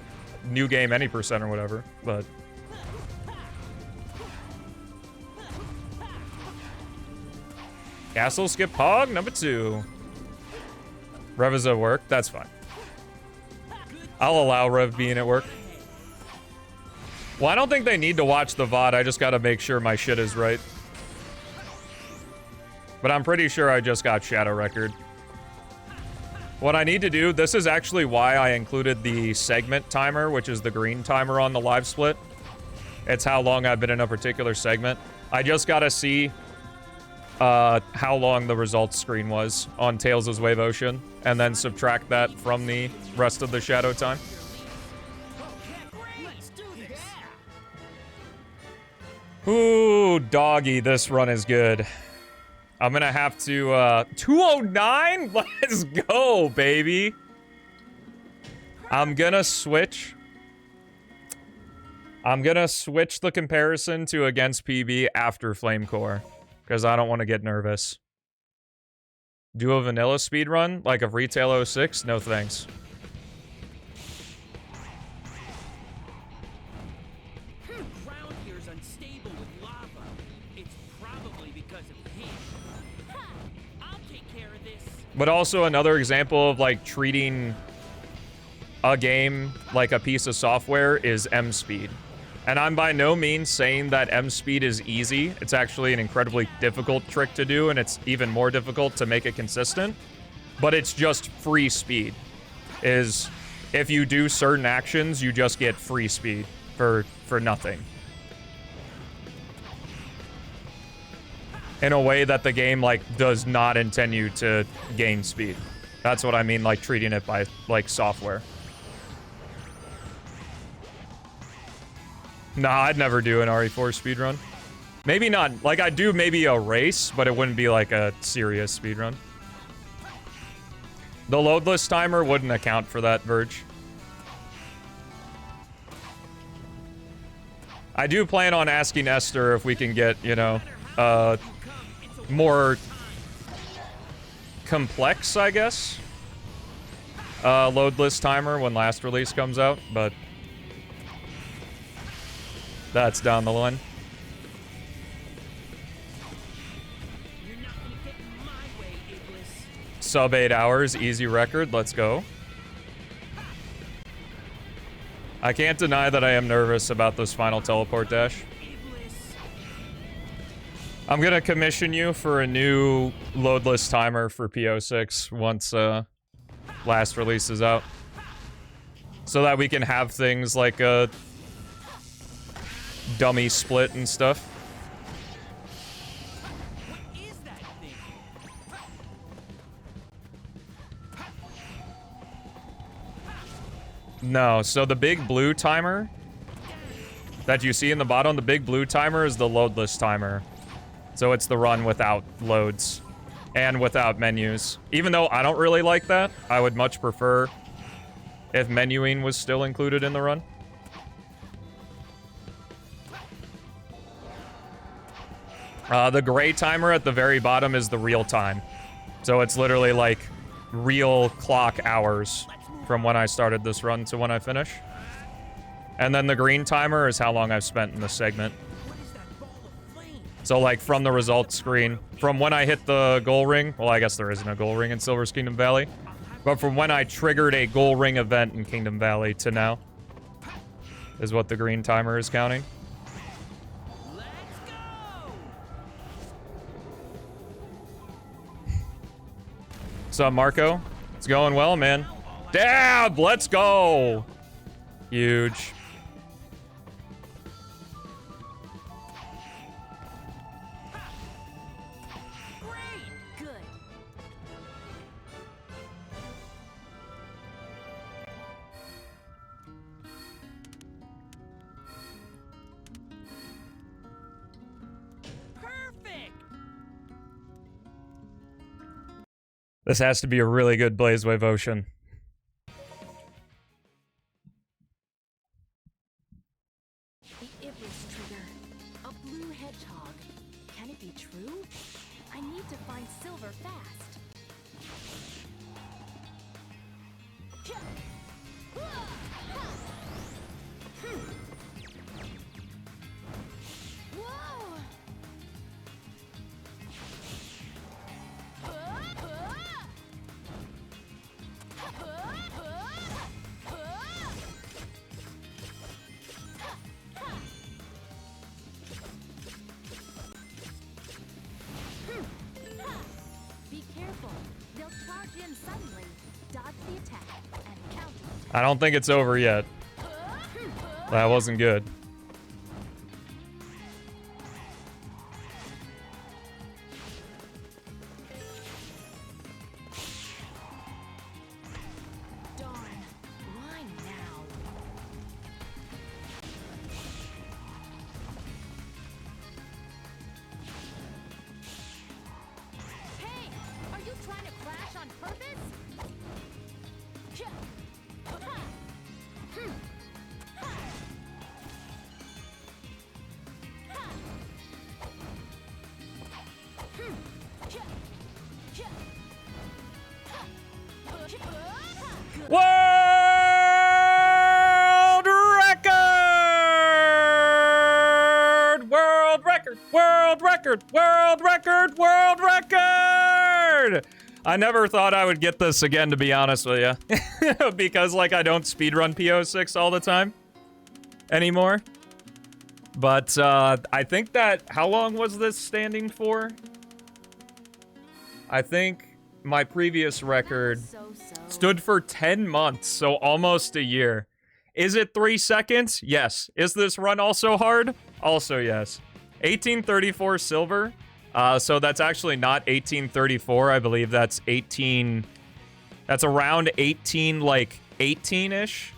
new game any percent or whatever, but Castle skip hog number 2. Rev is at work. That's fine. I'll allow Rev being at work. Well, I don't think they need to watch the VOD. I just gotta make sure my shit is right. But I'm pretty sure I just got Shadow Record. What I need to do, this is actually why I included the segment timer, which is the green timer on the live split. It's how long I've been in a particular segment. I just gotta see how long the results screen was on Tails' Wave Ocean, and then subtract that from the rest of the shadow time. Ooh, doggy, this run is good. I'm gonna have to, 209? Let's go, baby. I'm gonna switch the comparison to against PB after Flame Core, because I don't want to get nervous. Do a vanilla speedrun, like of Retail 06? No thanks. Ground here is unstable with lava. It's probably because of him. I'll take care of this. But also another example of like treating a game like a piece of software is M-Speed. And I'm by no means saying that M-Speed is easy. It's actually an incredibly difficult trick to do, and it's even more difficult to make it consistent. But it's just free speed. Is if you do certain actions, you just get free speed for nothing. In a way that the game, like, does not intend you to gain speed. That's what I mean, like, treating it by, like, software. Nah, I'd never do an RE4 speedrun. Maybe not. Like, I'd do maybe a race, but it wouldn't be, like, a serious speedrun. The loadless timer wouldn't account for that, Verge. I do plan on asking Esther if we can get, you know, more complex, I guess, loadless timer when last release comes out, but that's down the line. You're not gonna get in my way, Iblis. Sub 8 hours, easy record, let's go. I can't deny that I am nervous about this final teleport dash. Iblis. I'm gonna commission you for a new loadless timer for PO6 once last release is out. So that we can have things like a dummy split and stuff. What is that thing? No, so the big blue timer that you see in the bottom, the big blue timer is the loadless timer. So it's the run without loads and without menus. Even though I don't really like that, I would much prefer if menuing was still included in the run. The gray timer at the very bottom is the real time. So it's literally like real clock hours from when I started this run to when I finish. And then the green timer is how long I've spent in the segment. What is that ball of flame? So like from the results screen, from when I hit the goal ring, well I guess there isn't a goal ring in Silver's Kingdom Valley, but from when I triggered a goal ring event in Kingdom Valley to now is what the green timer is counting. Let's go! What's up, Marco? It's going well, man. Dab! Let's go! Huge. Good. Perfect! This has to be a really good Blaze Wave Ocean. The Ibris trigger. A blue hedgehog. Can it be true? I need to find silver fast. Whoa! Be careful. They'll charge in suddenly. Dodge the attack and counter. I don't think it's over yet. That wasn't good. Darn. Why now? Hey! Are you trying to crash on purpose? World record! World record! World record! World record! World record! I never thought I would get this again, to be honest with you. Because, like, I don't speedrun PO6 all the time anymore. But, I think that... How long was this standing for? I think my previous record stood for 10 months, so almost a year. Is it 3 seconds? Yes. Is this run also hard? Also yes. 1834 silver. So that's actually not 1834. I believe that's 18... That's around 18, like, 18-ish.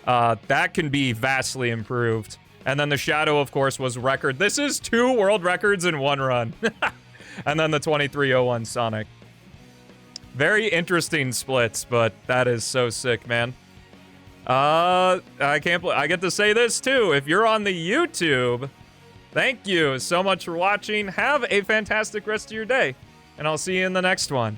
That can be vastly improved. And then the Shadow, of course, was record. This is 2 world records in 1 run. And then the 2301 Sonic. Very interesting splits, but that is so sick, man. I can't believe I get to say this too. If you're on the YouTube, thank you so much for watching. Have a fantastic rest of your day, and I'll see you in the next one.